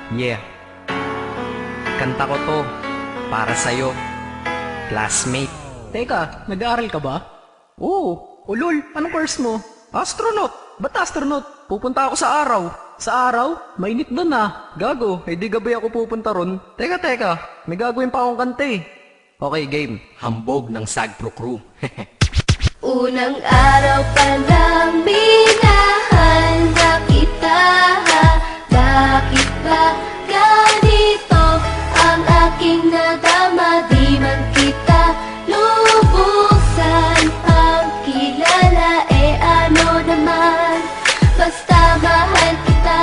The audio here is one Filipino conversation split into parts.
Yeah, kanta ko to para sa'yo, classmate. Teka, nag-aaral ka ba? Oo. Ulol, anong course mo? Astronaut. Ba't astronaut? Pupunta ako sa araw. Sa araw? Mainit doon ah. Gago, di gabi ako pupunta ron. Teka, may gagawin pa akong kanta eh. Okay, game. Hambog ng Sagpro Crew. Unang araw pa lang minahal na kita. Bakit ba ganito ang aking nadama? Di man kita lubusan ang kilala. Ano naman, basta mahal kita.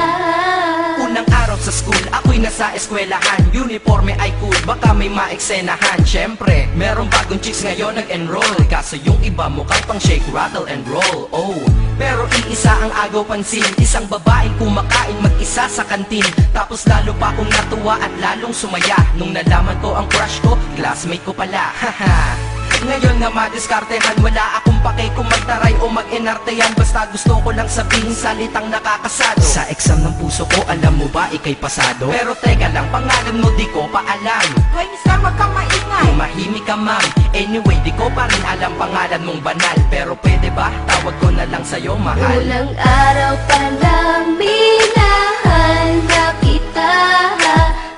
Unang araw sa school, ako'y nasa eskwelahan. Uniforme ay cool, baka may maeksenahan. Syempre, merong bagong chicks ngayon nag-enroll. Kaso yung iba mukhang pang shake, rattle and roll. Oh, pero iisa ang agaw pansin. Isang babaeng kumakain mag-isa sa kantin. Tapos lalo pa akong natuwa at lalong sumaya nung nalaman ko ang crush ko, classmate ko pala. Haha. Ngayon nga madiskartehan, wala akong pake kung magtaray o mag-enartehan. Basta gusto ko lang sabihin salitang nakakasado. Sa exam ng puso ko, alam mo ba ikay pasado? Pero teka lang, pangalan mo di ko pa alam. Hoy, mister, wag kang maingay. Tumahimik ka ma'am. Anyway, di ko pa rin alam pangalan mong banal. Pero pwede ba, tawag ko na lang sa'yo mahal. Unang araw pa lang minahal na kita.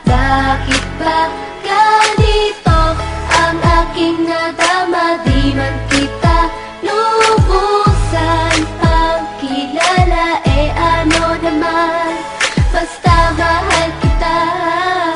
Bakit ba ganito ang aking nadama? Di man kita lubusan ang kilala. Ano naman, basta mahal kita.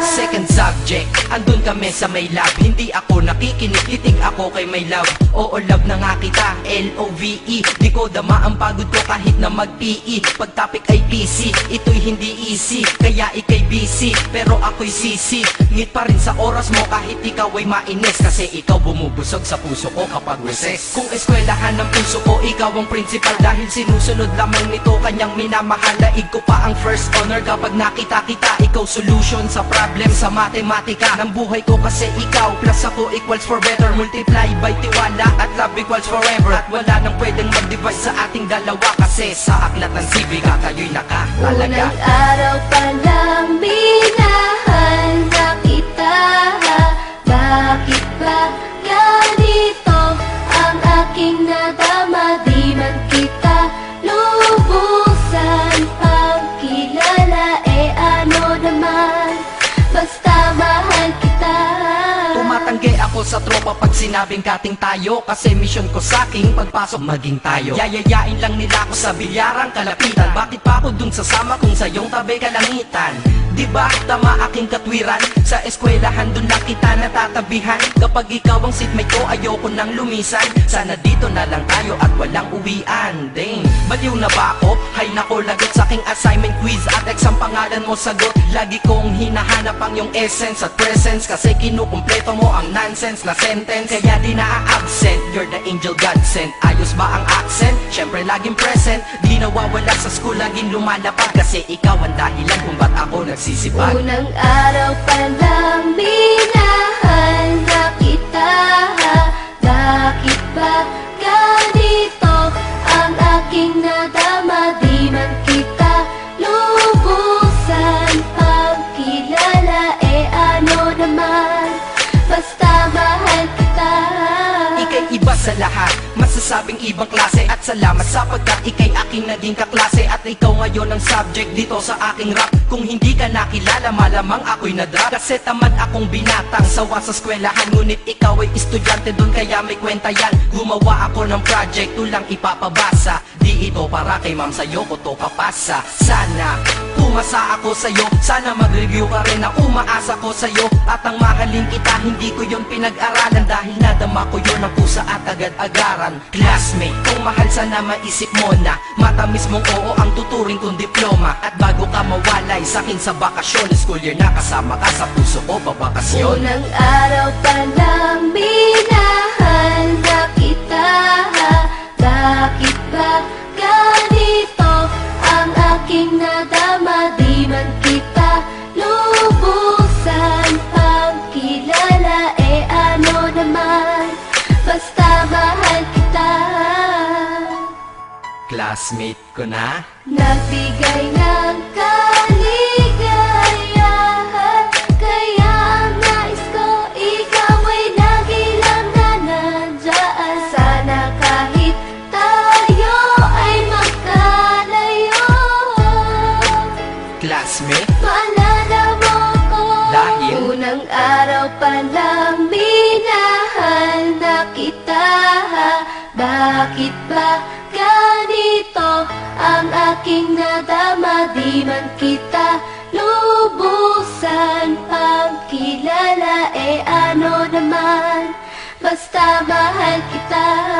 Second subject, andun kami sa may lab. Hindi ako nakikinig, titig ako kay may love. Oo, love na nga kita, L-O-V-E. Di ko dama ang pagod ko kahit na mag-PE. Pag topic ay PC, ito'y hindi easy. Kaya ikay busy, pero ako'y sisi. Ngit pa rin sa oras mo kahit ikaw ay mainis. Kasi ikaw bumubusog sa puso ko kapag recess. Kung eskwelahan ng puso ko, ikaw ang principal. Dahil sinusunod lamang nito kanyang minamahal. Laig ko pa ang first honor kapag nakita kita. Ikaw solution sa problem sa matematika ng buhay ko, kasi ikaw plus ako equals for better. Multiply by tiwala at love equals forever. At wala nang pwedeng mag-divide sa ating dalawa, kasi sa aklat ng sibika tayo'y nakahalaga. Unang araw pa lang minahal na kita. Bakit ba ganito ang aking nadama? Di man kita lubusan ang kilala. Ano naman, basta mahal kita. Tumatanggi ako sa tropa pag sinabing kating tayo, kasi mission ko sa aking pagpasok maging tayo. Yayayain lang nila ako sa bilyarang kalapitan. Bakit pa ako dun sasama kung sa iyong tabi kalangitan? Diba tama aking katwiran? Sa eskwelahan dun lang kita natatabihan. Kapag ikaw ang seatmate ko, ayoko nang lumisan. Sana dito na lang tayo at walang uwian. Dang, baliw na ba ako? Hay nako, lagot sa aking assignment quiz at exam pangalan mo sagot. Lagi kong hinahanap ang iyong essence at presence, kasi kinukumpleto mo ang nonsense na sentence. Kaya di na-absent, you're the angel God sent. Ayos ba ang accent? Syempre laging present. Di nawawala sa school, laging lumalapag, kasi ikaw ang dahilan kung ba't ako nagsisipag. Unang araw pa lang minahal na kita. Bakit ba ganito ang aking nadama? Di man kita lubusan ang kilala. Ano naman, basta mahal kita. Ika'y iba sa lahat, masasabing ibang klase. At salamat sapagkat ika'y aking naging kaklase. At ikaw ngayon ang subject dito sa aking rap. Kung hindi ka nakilala, malamang ako'y na-drop. Kasi tamad akong binatang sawa sa eskwelahan. Ngunit ikaw ay estudyante dun, kaya may kwenta yan. Gumawa ako ng project, tulang ipapabasa. Di ito para kay ma'am, sa'yo ko to papasa. Sana pumasa ako sa'yo, sana mag-review ka rin na umaasa ko sa'yo. At ang mahalin kita, hindi ko yun pinag-aralan. Dahil nadama ko yun ang pusa at agad-agaran. Classmate, kung mahal sana maisip mo na matamis mong oo ang tuturing kong diploma. At bago ka mawalay sa'kin sa bakasyon, school year na kasama ka sa puso ko babakasyon. Unang araw pa lang minahal na kita. Bakit ba ganito ang aking nadama? Di man kita lubusan ang kilala. Ano naman, basta mahal kita. Classmate ko na. Nagbigay ng kaligaya kita. Bakit ba ganito ang aking nadama? Di man kita lubusan pang kilala, ano naman, basta mahal kita.